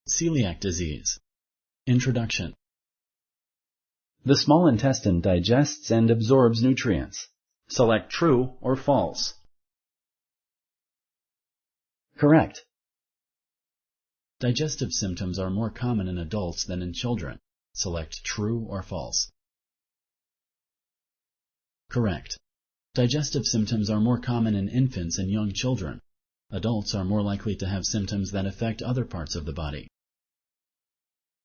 Celiac disease. Introduction. The small intestine digests and absorbs nutrients. Select true or false. Correct. Digestive symptoms are more common in adults than in children. Select true or false. Correct. Digestive symptoms are more common in infants and young children. Adults are more likely to have symptoms that affect other parts of the body.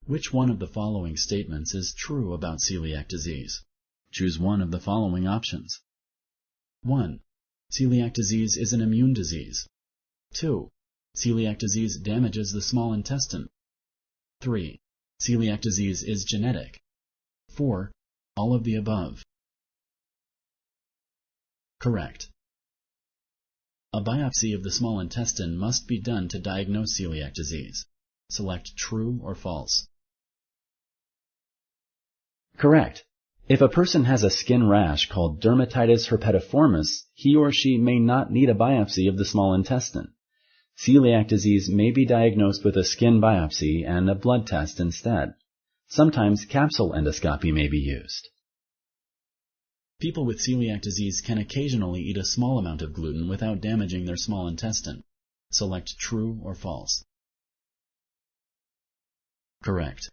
Which one of the following statements is true about celiac disease? Choose one of the following options. 1. Celiac disease is an immune disease. 2. Celiac disease damages the small intestine. 3. Celiac disease is genetic. 4. All of the above. Correct. A biopsy of the small intestine must be done to diagnose celiac disease. Select true or false. Correct. If a person has a skin rash called dermatitis herpetiformis, he or she may not need a biopsy of the small intestine. Celiac disease may be diagnosed with a skin biopsy and a blood test instead. Sometimes capsule endoscopy may be used. People with celiac disease can occasionally eat a small amount of gluten without damaging their small intestine. Select true or false. Correct.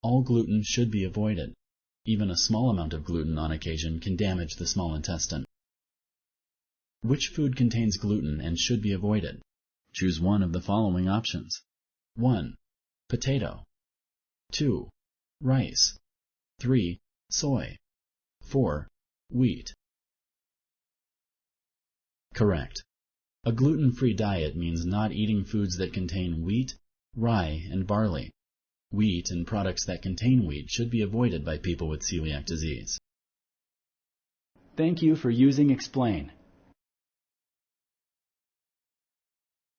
All gluten should be avoided. Even a small amount of gluten on occasion can damage the small intestine. Which food contains gluten and should be avoided? Choose one of the following options. 1. Potato. 2. Rice. 3. Soy. 4. Wheat. Correct. A gluten-free diet means not eating foods that contain wheat, rye, and barley. Wheat and products that contain wheat should be avoided by people with celiac disease. Thank you for using Explain.